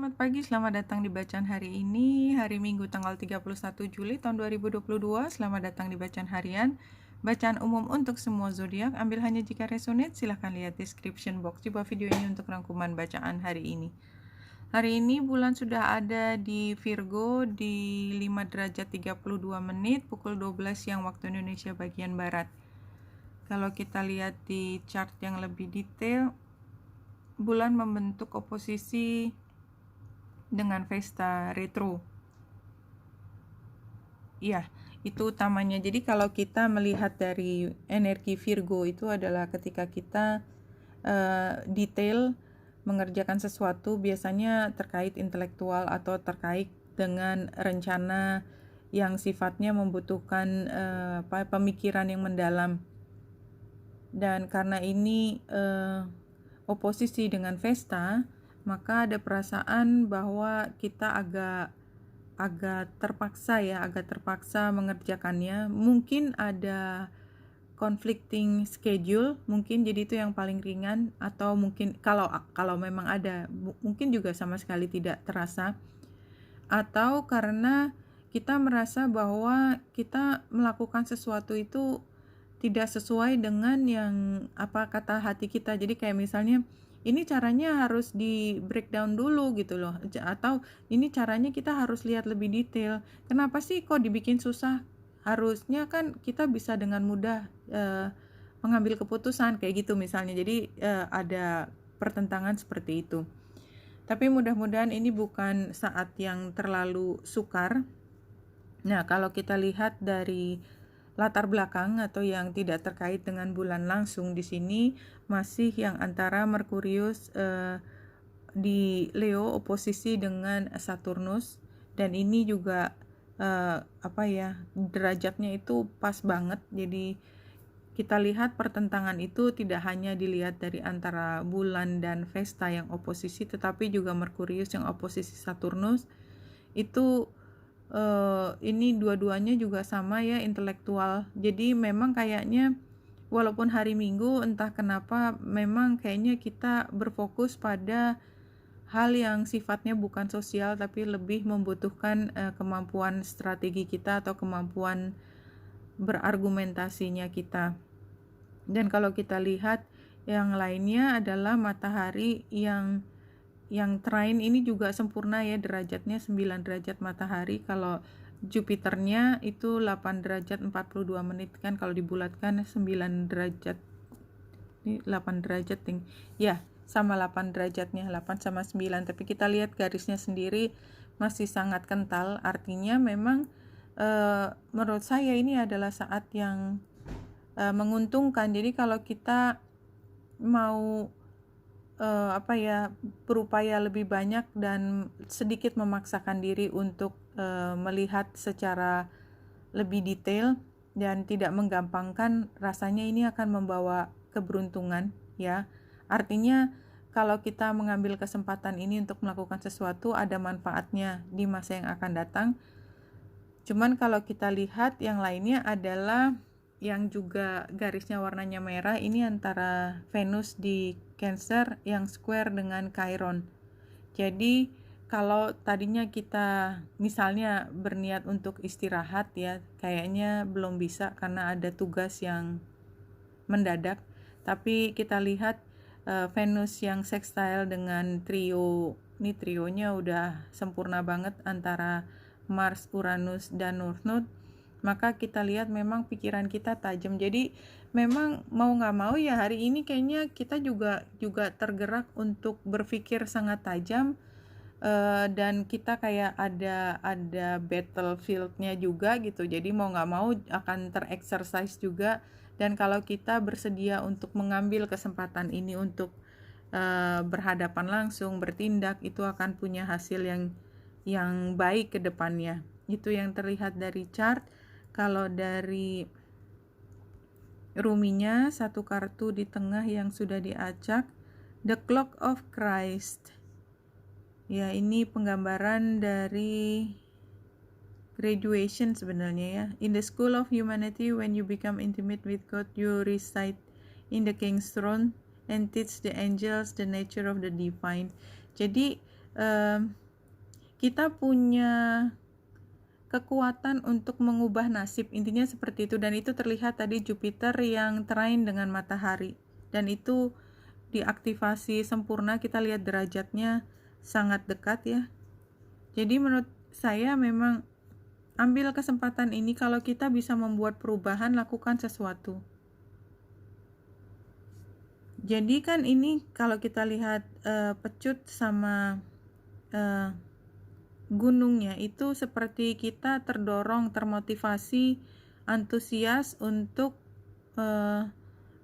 Selamat pagi, selamat datang di bacaan hari ini, hari Minggu tanggal 31 Juli tahun 2022. Selamat datang di bacaan harian, bacaan umum untuk semua zodiak. Ambil hanya jika resonate, silahkan lihat description box di bawah video ini untuk rangkuman bacaan hari ini. Hari ini bulan sudah ada di Virgo di 5 derajat 32 menit, pukul 12 siang waktu Indonesia bagian Barat. Kalau kita lihat di chart yang lebih detail, bulan membentuk oposisi dengan Vesta retro. Ya, itu utamanya. Jadi kalau kita melihat dari energi Virgo itu adalah ketika kita detail mengerjakan sesuatu, biasanya terkait intelektual atau terkait dengan rencana yang sifatnya membutuhkan pemikiran yang mendalam. Dan karena ini oposisi dengan Vesta, maka ada perasaan bahwa kita agak terpaksa mengerjakannya. Mungkin ada conflicting schedule, mungkin jadi itu yang paling ringan, atau mungkin kalau memang ada, mungkin juga sama sekali tidak terasa, atau karena kita merasa bahwa kita melakukan sesuatu itu tidak sesuai dengan yang apa kata hati kita. Jadi kayak misalnya ini caranya harus di breakdown dulu gitu loh, atau ini caranya kita harus lihat lebih detail. Kenapa sih kok dibikin susah? Harusnya kan kita bisa dengan mudah mengambil keputusan kayak gitu misalnya. Jadi ada pertentangan seperti itu. Tapi mudah-mudahan ini bukan saat yang terlalu sukar. Nah, kalau kita lihat dari latar belakang atau yang tidak terkait dengan bulan langsung, di sini masih yang antara Merkurius di Leo oposisi dengan Saturnus, dan ini juga derajatnya itu pas banget. Jadi kita lihat pertentangan itu tidak hanya dilihat dari antara bulan dan Vesta yang oposisi, tetapi juga Merkurius yang oposisi Saturnus. Itu ini dua-duanya juga sama ya, intelektual. Jadi memang kayaknya walaupun hari Minggu, entah kenapa memang kayaknya kita berfokus pada hal yang sifatnya bukan sosial, tapi lebih membutuhkan kemampuan strategi kita atau kemampuan berargumentasinya kita. Dan kalau kita lihat yang lainnya adalah matahari yang trine ini juga sempurna ya, derajatnya 9 derajat matahari. Kalau Jupiternya itu 8 derajat 42 menit, kan kalau dibulatkan 9 derajat, ini 8 derajat ya, sama 8 derajatnya, 8 sama 9, tapi kita lihat garisnya sendiri masih sangat kental. Artinya memang menurut saya ini adalah saat yang menguntungkan. Jadi kalau kita mau berupaya lebih banyak dan sedikit memaksakan diri untuk melihat secara lebih detail dan tidak menggampangkan, rasanya ini akan membawa keberuntungan ya. Artinya kalau kita mengambil kesempatan ini untuk melakukan sesuatu, ada manfaatnya di masa yang akan datang. Cuman kalau kita lihat yang lainnya adalah yang juga garisnya warnanya merah, ini antara Venus di Cancer yang square dengan Chiron. Jadi kalau tadinya kita misalnya berniat untuk istirahat ya, kayaknya belum bisa karena ada tugas yang mendadak. Tapi kita lihat Venus yang sextile dengan trio, ini trionya udah sempurna banget antara Mars, Uranus, dan North Node. Maka kita lihat memang pikiran kita tajam. Jadi memang mau nggak mau ya hari ini kayaknya kita juga tergerak untuk berpikir sangat tajam, dan kita kayak ada battlefieldnya juga gitu. Jadi mau nggak mau akan terexercise juga. Dan kalau kita bersedia untuk mengambil kesempatan ini untuk berhadapan langsung, bertindak, itu akan punya hasil yang baik ke depannya. Itu yang terlihat dari chart. Kalau dari ruminya, satu kartu di tengah yang sudah diacak, The Clock of Christ. Ya, ini penggambaran dari graduation sebenarnya ya. In the school of humanity, when you become intimate with God, you reside in the king's throne and teach the angels the nature of the divine. Jadi kita punya kekuatan untuk mengubah nasib, intinya seperti itu. Dan itu terlihat tadi Jupiter yang trine dengan matahari, dan itu diaktifasi sempurna. Kita lihat derajatnya sangat dekat ya. Jadi menurut saya memang ambil kesempatan ini, kalau kita bisa membuat perubahan, lakukan sesuatu. Jadi kan ini kalau kita lihat pecut sama gunungnya itu seperti kita terdorong, termotivasi, antusias untuk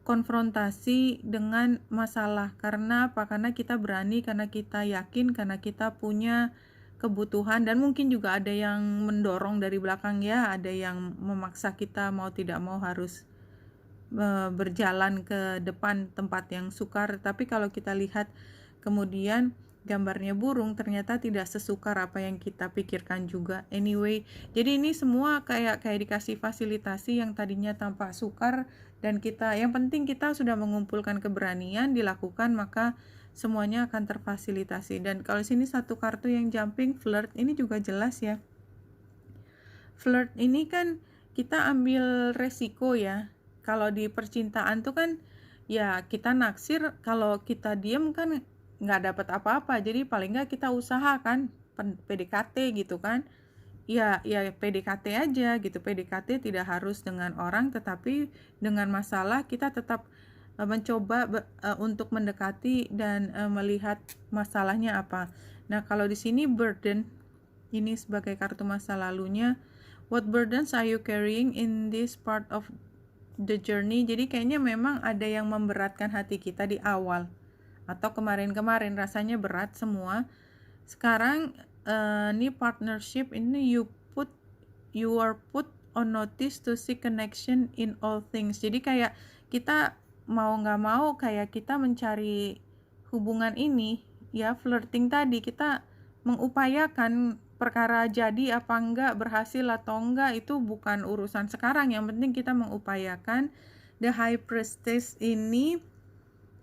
konfrontasi dengan masalah. Karena apa? Karena kita berani, karena kita yakin, karena kita punya kebutuhan, dan mungkin juga ada yang mendorong dari belakang ya, ada yang memaksa kita mau tidak mau harus berjalan ke depan tempat yang sukar. Tapi kalau kita lihat kemudian gambarnya burung, ternyata tidak sesukar apa yang kita pikirkan juga. Anyway, jadi ini semua kayak dikasih fasilitasi yang tadinya tampak sukar, dan yang penting kita sudah mengumpulkan keberanian, dilakukan, maka semuanya akan terfasilitasi. Dan kalau sini satu kartu yang jumping, flirt, ini juga jelas ya. Flirt ini kan kita ambil resiko ya. Kalau di percintaan tuh kan ya kita naksir, kalau kita diem kan nggak dapat apa-apa. Jadi paling nggak kita usahakan PDKT gitu kan. Ya PDKT aja gitu. PDKT tidak harus dengan orang, tetapi dengan masalah kita tetap mencoba untuk mendekati dan melihat masalahnya apa. Nah, kalau di sini burden, ini sebagai kartu masa lalunya. What burdens are you carrying in this part of the journey? Jadi kayaknya memang ada yang memberatkan hati kita di awal, atau kemarin-kemarin rasanya berat semua. Sekarang ini partnership, ini you are put on notice to seek connection in all things. Jadi kayak kita mau nggak mau kayak kita mencari hubungan ini ya. Flirting tadi kita mengupayakan perkara jadi apa enggak, berhasil atau enggak, itu bukan urusan sekarang. Yang penting kita mengupayakan. The High Priestess ini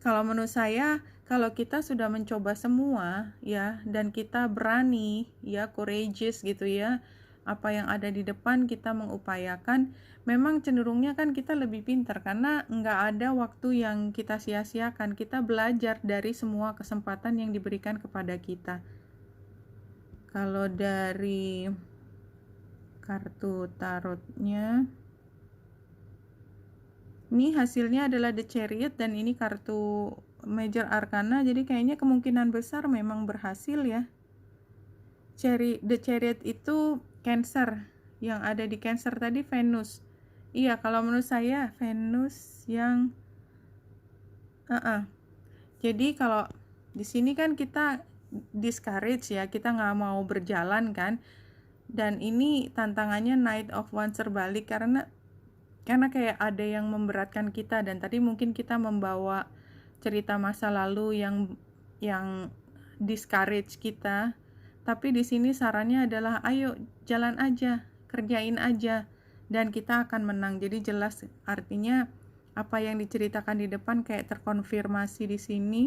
kalau menurut saya, kalau kita sudah mencoba semua ya, dan kita berani ya, courageous gitu ya, apa yang ada di depan kita mengupayakan, memang cenderungnya kan kita lebih pintar, karena nggak ada waktu yang kita sia-siakan. Kita belajar dari semua kesempatan yang diberikan kepada kita. Kalau dari kartu tarotnya, ini hasilnya adalah The Chariot, dan ini kartu Major Arcana, jadi kayaknya kemungkinan besar memang berhasil ya. The Chariot itu Cancer, yang ada di Cancer tadi Venus. Iya, kalau menurut saya Venus yang jadi kalau di sini kan kita discourage ya, kita nggak mau berjalan kan. Dan ini tantangannya Knight of Wands terbalik, karena kayak ada yang memberatkan kita, dan tadi mungkin kita membawa cerita masa lalu yang discourage kita. Tapi di sini sarannya adalah ayo jalan aja, kerjain aja, dan kita akan menang. Jadi jelas, artinya apa yang diceritakan di depan kayak terkonfirmasi di sini.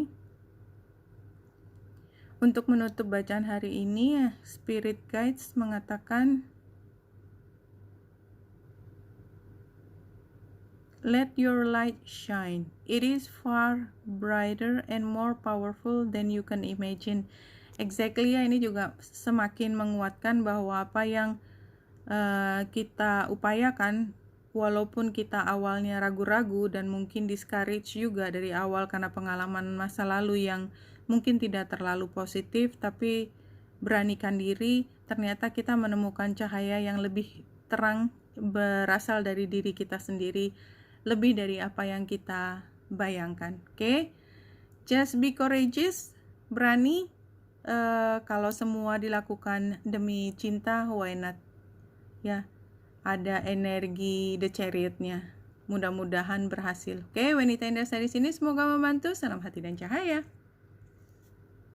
Untuk menutup bacaan hari ini, Spirit Guides mengatakan, let your light shine. It is far brighter and more powerful than you can imagine. Exactly ya, ini juga semakin menguatkan bahwa apa yang kita upayakan, walaupun kita awalnya ragu-ragu dan mungkin discourage juga dari awal karena pengalaman masa lalu yang mungkin tidak terlalu positif, tapi beranikan diri, ternyata kita menemukan cahaya yang lebih terang berasal dari diri kita sendiri, lebih dari apa yang kita bayangkan. Oke? Just be courageous, berani. Kalau semua dilakukan demi cinta, why not? Ya, ada energi The Chariot-nya. Mudah-mudahan berhasil. Oke, Wanita Indah dari sini semoga membantu. Salam hati dan cahaya.